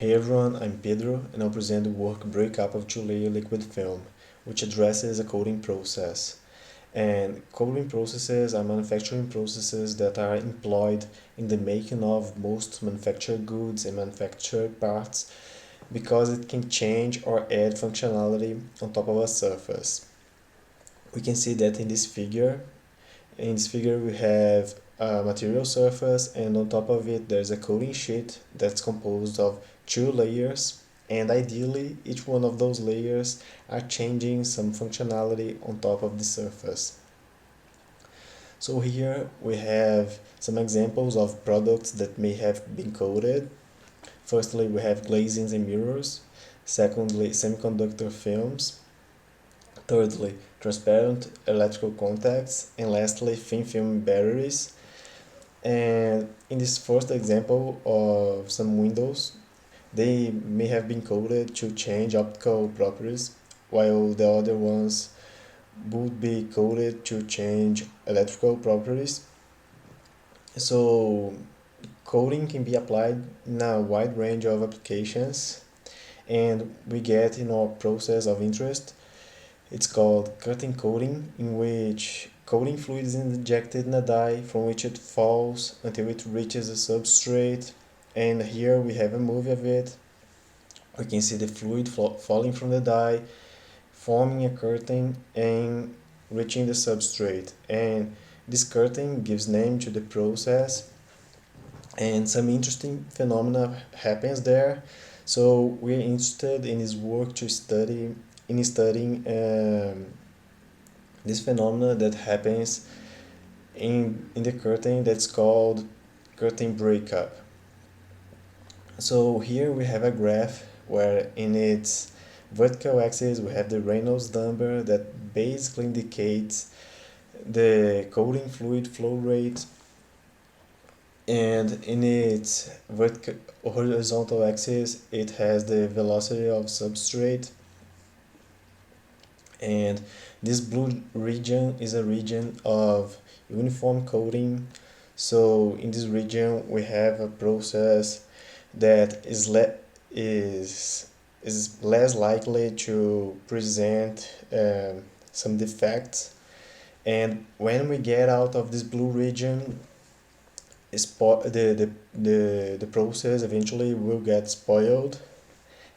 Hey everyone, I'm Pedro and I'll present the work Breakup of two-layer liquid film, which addresses a coating process. And coating processes are manufacturing processes that are employed in the making of most manufactured goods and manufactured parts because it can change or add functionality on top of a surface. We can see that in this figure. In this figure we have a material surface, and on top of it there's a coating sheet that's composed of two layers, and ideally each one of those layers are changing some functionality on top of the surface. So here we have some examples of products that may have been coated. Firstly, we have glazings and mirrors. Secondly, semiconductor films. Thirdly, transparent electrical contacts. And lastly, thin film batteries. And in this first example of some windows, they may have been coded to change optical properties, while the other ones would be coded to change electrical properties. So coding can be applied in a wide range of applications, and we get in our process of interest. It's called cutting coating, in which coating fluid is injected in a die from which it falls until it reaches the substrate. And here we have a movie of it. We can see the fluid falling from the die, forming a curtain and reaching the substrate. And this curtain gives name to the process, and some interesting phenomena happens there. So we're interested in this work to studying this phenomena that happens in the curtain that's called curtain breakup. So here we have a graph where in its vertical axis we have the Reynolds number that basically indicates the coating fluid flow rate, and in its horizontal axis it has the velocity of substrate. And this blue region is a region of uniform coating. So in this region we have a process that is less likely to present some defects. And when we get out of this blue region, the process eventually will get spoiled.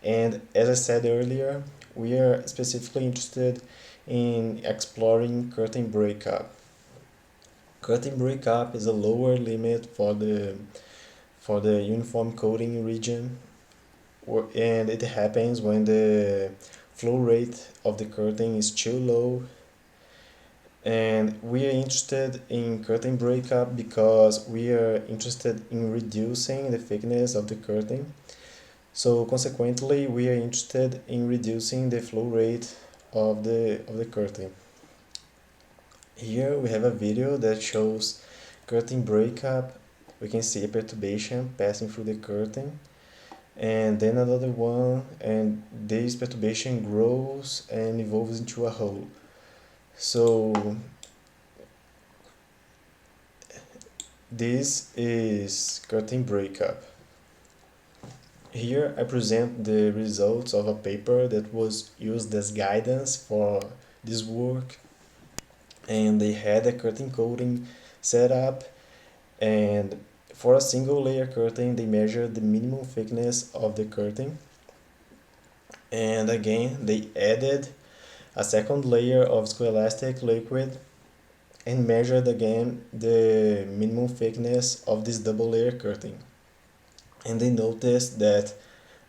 And as I said earlier, we are specifically interested in exploring curtain breakup. Curtain breakup is a lower limit for the uniform coating region, and it happens when the flow rate of the curtain is too low. And we are interested in curtain breakup because we are interested in reducing the thickness of the curtain. So consequently, we are interested in reducing the flow rate of the curtain. Here we have a video that shows curtain breakup. We can see a perturbation passing through the curtain, and then another one, and this perturbation grows and evolves into a hole. So this is curtain breakup. Here I present the results of a paper that was used as guidance for this work, and they had a curtain coating set up, and for a single layer curtain they measured the minimum thickness of the curtain, and again they added a second layer of scholastic liquid and measured again the minimum thickness of this double layer curtain. And they noticed that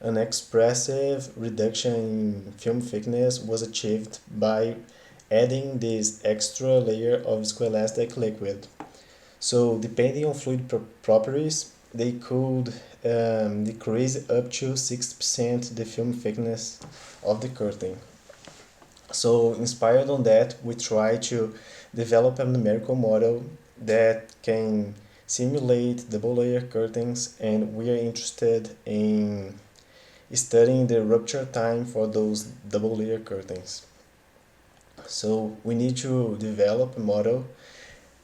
an expressive reduction in film thickness was achieved by adding this extra layer of scholastic liquid. So depending on fluid properties, they could decrease up to 60% the film thickness of the curtain. So inspired on that, we try to develop a numerical model that can simulate double layer curtains, and we are interested in studying the rupture time for those double layer curtains. So we need to develop a model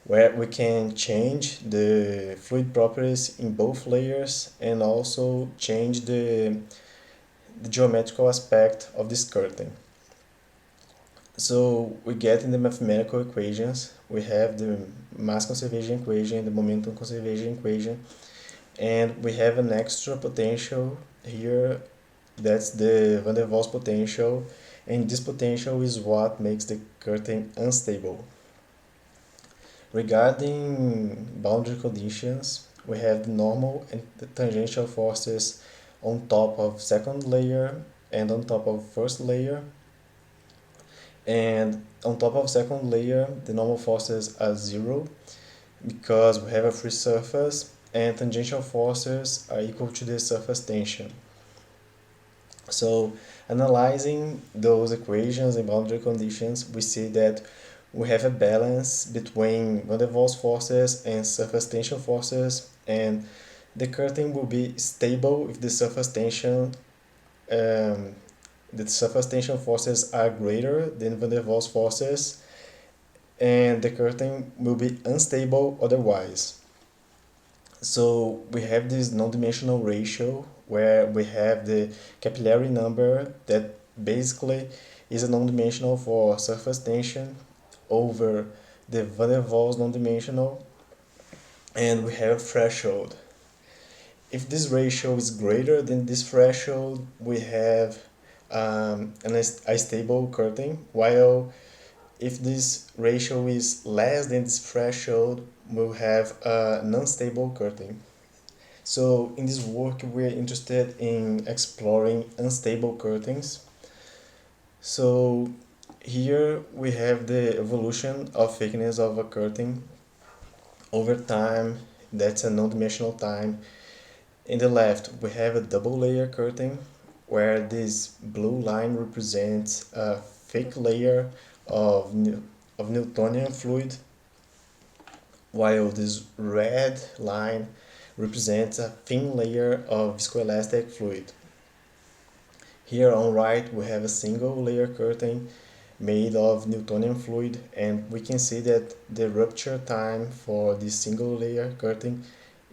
where we can change the fluid properties in both layers and also change the geometrical aspect of this curtain. So we get in the mathematical equations, we have the mass conservation equation, the momentum conservation equation, and we have an extra potential here, that's the van der Waals potential, and this potential is what makes the curtain unstable. Regarding boundary conditions, we have the normal and the tangential forces on top of second layer and on top of first layer. And on top of second layer, the normal forces are zero because we have a free surface, and tangential forces are equal to the surface tension. So analyzing those equations and boundary conditions, we see that we have a balance between van der Waals forces and surface tension forces, and the curtain will be stable if the surface tension forces are greater than van der Waals forces, and the curtain will be unstable otherwise. So we have this non-dimensional ratio where we have the capillary number that basically is a non-dimensional for surface tension over the van der Waals non-dimensional, and we have threshold. If this ratio is greater than this threshold, we have a stable curtain, while if this ratio is less than this threshold, we'll have an unstable curtain. So in this work, we're interested in exploring unstable curtains. So here we have the evolution of thickness of a curtain over time. That's a non-dimensional time. In the left, we have a double layer curtain where this blue line represents a thick layer of Newtonian fluid, while this red line represents a thin layer of viscoelastic fluid. Here on right, we have a single layer curtain made of Newtonian fluid, and we can see that the rupture time for this single layer curtain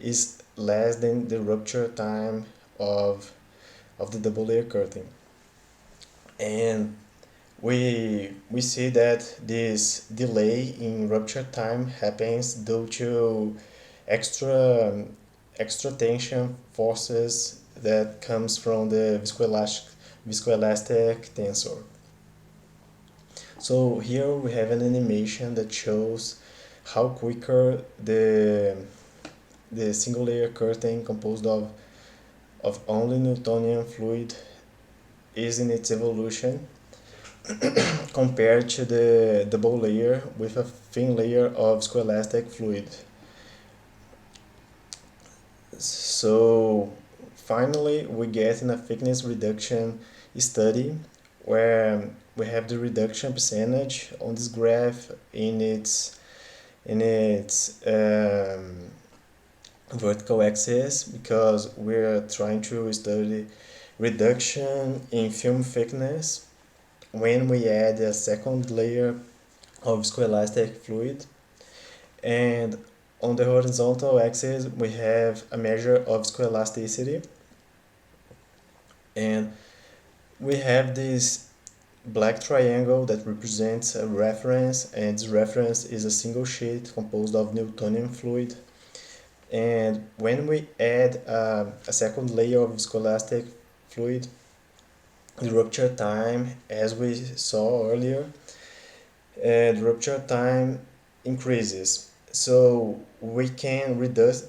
is less than the rupture time of the double layer curtain. And we see that this delay in rupture time happens due to extra tension forces that comes from the viscoelastic tensor. So here we have an animation that shows how quicker the single layer curtain composed of only Newtonian fluid is in its evolution compared to the double layer with a thin layer of viscoelastic fluid. So finally we get in a thickness reduction study where we have the reduction percentage on this graph in its vertical axis, because we're trying to study reduction in film thickness when we add a second layer of viscoelastic fluid. And on the horizontal axis we have a measure of viscoelasticity, and we have this black triangle that represents a reference, and this reference is a single sheet composed of Newtonian fluid. And when we add a second layer of viscoelastic fluid, the rupture time, as we saw earlier, the rupture time increases. So we can reduce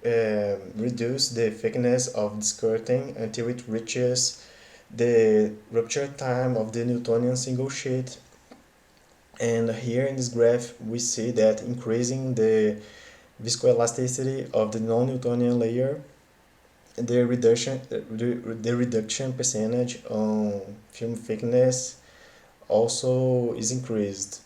the thickness of this curtain until it reaches the rupture time of the Newtonian single sheet. And here in this graph we see that increasing the viscoelasticity of the non-Newtonian layer, the reduction percentage on film thickness also is increased.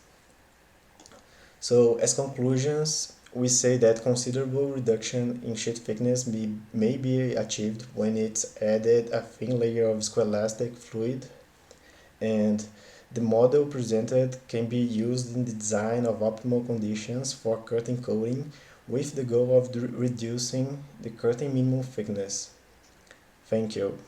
So as conclusions, we say that considerable reduction in sheet thickness may be achieved when it's added a thin layer of viscoelastic fluid, and The model presented can be used in the design of optimal conditions for curtain coating with the goal of reducing the curtain minimum thickness. Thank you.